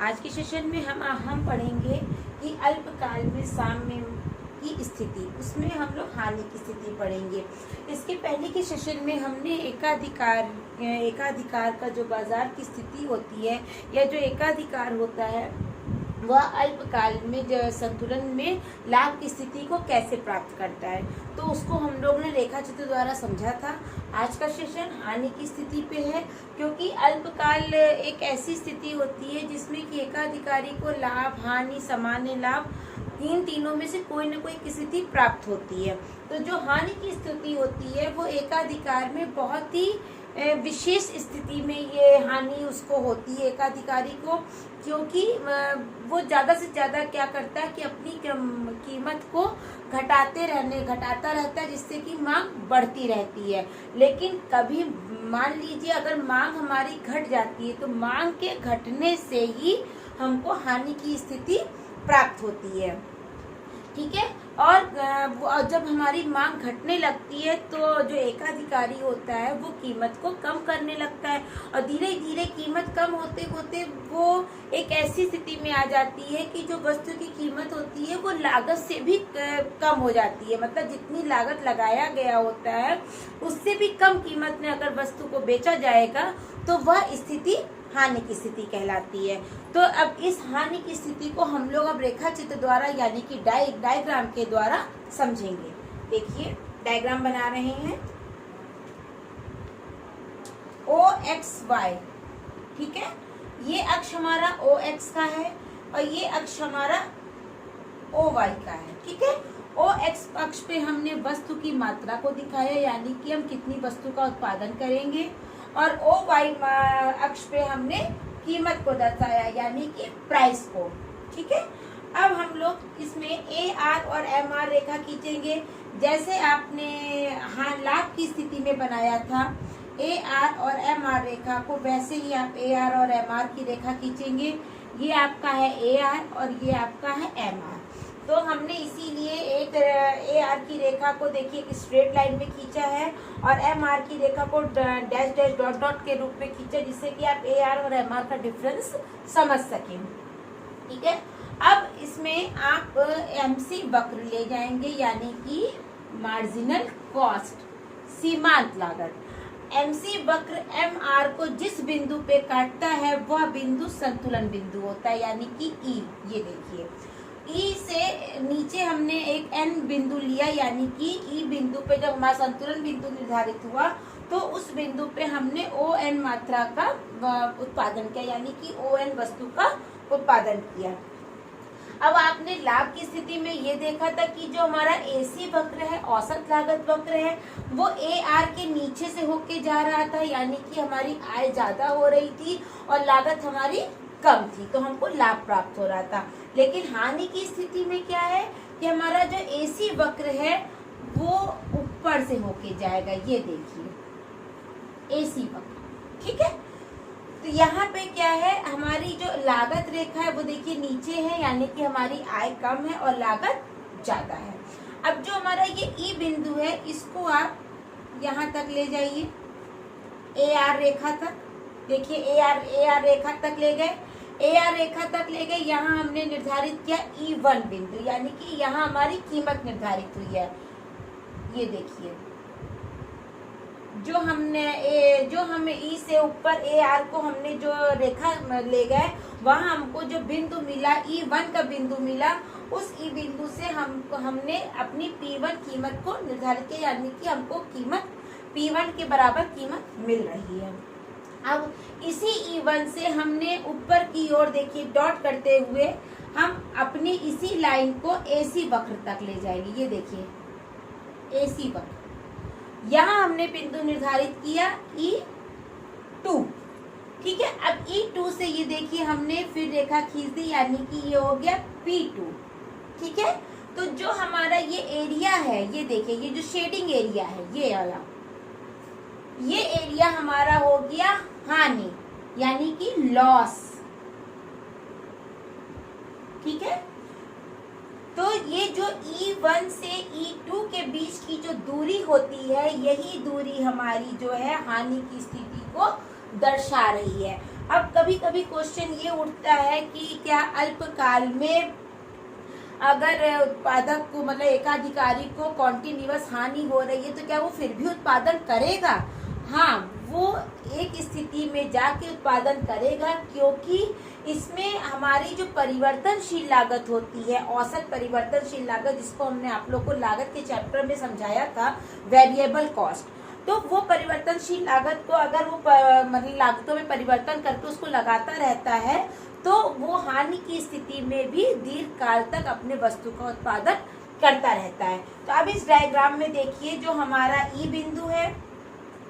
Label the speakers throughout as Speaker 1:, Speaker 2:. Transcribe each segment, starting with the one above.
Speaker 1: आज के सेशन में हम पढ़ेंगे कि अल्पकाल में साम्य की स्थिति, उसमें हम लोग हानि की स्थिति पढ़ेंगे। इसके पहले के सेशन में हमने एकाधिकार का जो बाजार की स्थिति होती है या जो एकाधिकार होता है वह अल्पकाल में जो संतुलन में लाभ की स्थिति को कैसे प्राप्त करता है, तो उसको हम लोग ने रेखा चित्र द्वारा समझा था। आज का सेशन हानि की स्थिति पे है, क्योंकि अल्पकाल एक ऐसी स्थिति होती है जिसमें कि एकाधिकारी को लाभ, हानि, सामान्य लाभ इन तीनों में से कोई न कोई स्थिति प्राप्त होती है। तो जो हानि की स्थिति होती है वो एकाधिकार में बहुत ही विशेष स्थिति में ये हानि उसको होती है एकाधिकारी को, क्योंकि वो ज़्यादा से ज़्यादा क्या करता है कि अपनी कीमत को घटाता रहता है, जिससे कि मांग बढ़ती रहती है। लेकिन कभी मान लीजिए अगर मांग हमारी घट जाती है तो मांग के घटने से ही हमको हानि की स्थिति प्राप्त होती है, ठीक है। और जब हमारी मांग घटने लगती है तो जो एकाधिकारी होता है वो कीमत को कम करने लगता है, और धीरे धीरे कीमत कम होते होते वो एक ऐसी स्थिति में आ जाती है कि जो वस्तु की कीमत होती है वो लागत से भी कम हो जाती है। मतलब जितनी लागत लगाया गया होता है उससे भी कम कीमत में अगर वस्तु को बेचा जाएगा तो वह स्थिति हानि की स्थिति कहलाती है। तो अब इस हानि की स्थिति को हम लोग अब रेखा चित्र द्वारा यानी कि डायग्राम के द्वारा समझेंगे। देखिए डायग्राम बना रहे हैं OXY, ठीक है। ये अक्ष हमारा OX का है और ये अक्ष हमारा OY का है, ठीक है। OX अक्ष पे हमने वस्तु की मात्रा को दिखाया, यानी कि हम कितनी वस्तु का उत्पादन करेंगे, और OY अक्ष पे हमने कीमत को दर्शाया यानी कि प्राइस को, ठीक है। अब हम लोग इसमें AR और MR रेखा खींचेंगे, जैसे आपने लाभ की स्थिति में बनाया था AR और MR रेखा को, वैसे ही आप AR और MR की रेखा खींचेंगे। ये आपका है AR और ये आपका है MR। तो हमने इसीलिए एक AR की रेखा को देखिए एक स्ट्रेट लाइन में खींचा है और MR की रेखा को डैश डैश डॉट डॉट के रूप में खींचा, जिससे कि आप AR और MR का डिफरेंस समझ सकें, ठीक है। अब इसमें आप MC वक्र ले जाएंगे, यानी कि मार्जिनल कॉस्ट, सीमांत लागत। MC वक्र MR को जिस बिंदु पे काटता है वह बिंदु संतुलन बिंदु होता है, यानी कि E। ये देखिए E से नीचे हमने एक N बिंदु लिया, यानी कि E बिंदु पे जब हमारा संतुलन बिंदु निर्धारित हुआ तो उस बिंदु पे हमने ON मात्रा का उत्पादन किया, यानी कि ON वस्तु का उत्पादन किया। अब आपने लाभ की स्थिति में ये देखा था कि जो हमारा AC वक्र है, औसत लागत वक्र है, वो AR के नीचे से होके जा रहा था, यानी कि हमारी आय ज्यादा हो रही थी और लागत हमारी कम थी, तो हमको लाभ प्राप्त हो रहा था। लेकिन हानि की स्थिति में क्या है कि हमारा जो AC वक्र है वो ऊपर से होके जाएगा। ये देखिए AC वक्र, ठीक है। तो यहाँ पे क्या है, हमारी जो लागत रेखा है वो देखिए नीचे है, यानी कि हमारी आय कम है और लागत ज्यादा है। अब जो हमारा ये E बिंदु है इसको आप यहाँ तक ले जाइए, AR रेखा तक। देखिए AR रेखा तक ले गए, AR रेखा तक ले गए। यहाँ हमने निर्धारित किया E1 बिंदु, यानी कि यहाँ हमारी कीमत निर्धारित हुई है। ये देखिए जो हमें E से ऊपर AR को हमने जो रेखा ले गए, वहाँ हमको जो बिंदु मिला E1 का बिंदु मिला, उस E बिंदु से हमने अपनी P1 कीमत को निर्धारित किया, यानी कि हमको कीमत P1 के बराबर कीमत मिल रही है। अब इसी E1 से हमने ऊपर की ओर देखिए डॉट करते हुए हम अपनी इसी लाइन को AC वक्र तक ले जाएंगे। ये देखिए AC वक्र, यहाँ हमने बिंदु निर्धारित किया E2, ठीक है। अब E2 से ये देखिए हमने फिर रेखा खींच दी, यानी कि ये हो गया P2, ठीक है। तो जो हमारा ये एरिया है, ये देखिए ये जो शेडिंग एरिया है, ये वाला, ये एरिया हमारा हो गया हानि, यानी कि लॉस, ठीक है। तो ये जो E1 से E2 के बीच की जो दूरी होती है, यही दूरी हमारी जो है हानि की स्थिति को दर्शा रही है। अब कभी कभी क्वेश्चन ये उठता है कि क्या अल्पकाल में अगर उत्पादक को मतलब एकाधिकारी को कॉन्टिन्यूअस हानि हो रही है तो क्या वो फिर भी उत्पादन करेगा? हाँ, वो एक स्थिति में जाके उत्पादन करेगा, क्योंकि इसमें हमारी जो परिवर्तनशील लागत होती है, औसत परिवर्तनशील लागत, जिसको हमने आप लोग को लागत के चैप्टर में समझाया था, वेरिएबल कॉस्ट, तो वो परिवर्तनशील लागत को अगर वो मतलब लागतों में परिवर्तन करके उसको लगाता रहता है तो वो हानि की स्थिति में भी दीर्घ काल तक अपने वस्तु का उत्पादन करता रहता है। तो अब इस डायग्राम में देखिए, जो हमारा ई बिंदु है,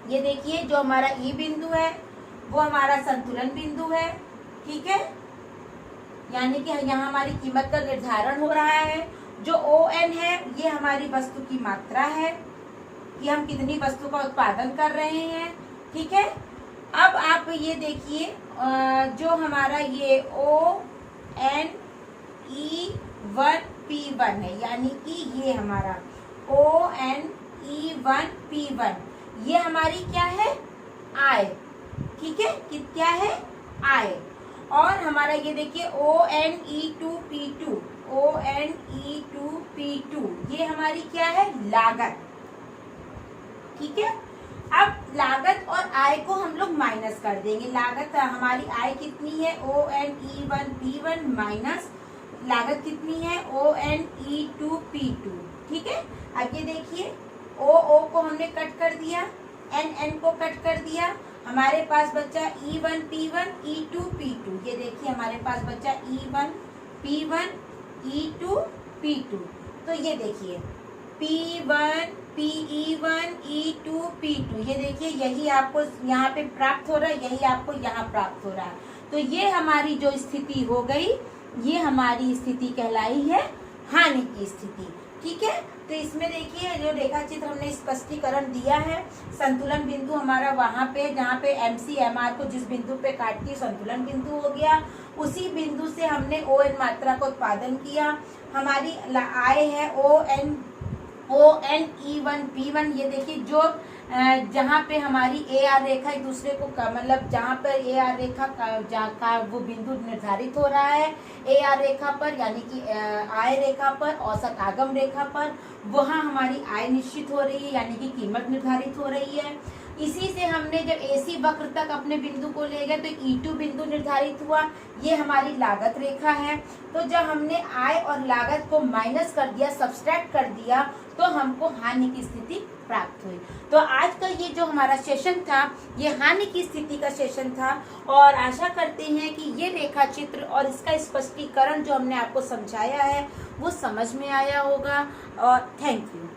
Speaker 1: ये देखिए जो हमारा ई बिंदु है वो हमारा संतुलन बिंदु है, ठीक है, यानी कि यहाँ हमारी कीमत का निर्धारण हो रहा है। जो ON है ये हमारी वस्तु की मात्रा है कि हम कितनी वस्तु का उत्पादन कर रहे हैं, ठीक है। अब आप ये देखिए जो हमारा ये ONE1P1 है, यानी कि ये हमारा ONE1P1 ये हमारी क्या है? आय, ठीक है, क्या है? आय। और हमारा ये देखिए ONE2P2 ये हमारी क्या है? लागत, ठीक है। अब लागत और आय को हम लोग माइनस कर देंगे। लागत हमारी आय कितनी है? ONE1P1 माइनस लागत कितनी है? ONE2P2, ठीक है। अब ये देखिए O को हमने कट कर दिया, N को कट कर दिया, हमारे पास बचा E1P1 E2P2। ये देखिए हमारे पास बचा E1P1 E2P2। तो ये देखिए P1 PE1 E2P2, ये देखिए यही आपको यहाँ पे प्राप्त हो रहा है, यही आपको यहाँ प्राप्त हो रहा है। तो ये हमारी जो स्थिति हो गई, ये हमारी स्थिति कहलाई है हानि की स्थिति, ठीक है। तो इसमें देखिए जो रेखा चित्र हमने स्पष्टीकरण दिया है, संतुलन बिंदु हमारा वहाँ पे जहाँ पे MCMR को जिस बिंदु पे काटती है संतुलन बिंदु हो गया, उसी बिंदु से हमने ON मात्रा का उत्पादन किया। हमारी आय है ONE1P1, ये देखिए जो जहाँ पे हमारी AR रेखा एक दूसरे को मतलब जहाँ पर AR रेखा का वो बिंदु निर्धारित हो रहा है AR रेखा पर, यानी कि आय रेखा पर, औसत आगम रेखा पर, वहाँ हमारी आय निश्चित हो रही है, यानी कि कीमत निर्धारित हो रही है। इसी से हमने जब AC वक्र तक अपने बिंदु को ले गए तो E2 बिंदु निर्धारित हुआ, ये हमारी लागत रेखा है। तो जब हमने आय और लागत को माइनस कर दिया, सब्सट्रैक्ट कर दिया, तो हमको हानि की स्थिति प्राप्त हुई। तो आज का ये जो हमारा सेशन था, ये हानि की स्थिति का सेशन था, और आशा करते हैं कि ये रेखा चित्र और इसका स्पष्टीकरण जो हमने आपको समझाया है वो समझ में आया होगा। और थैंक यू।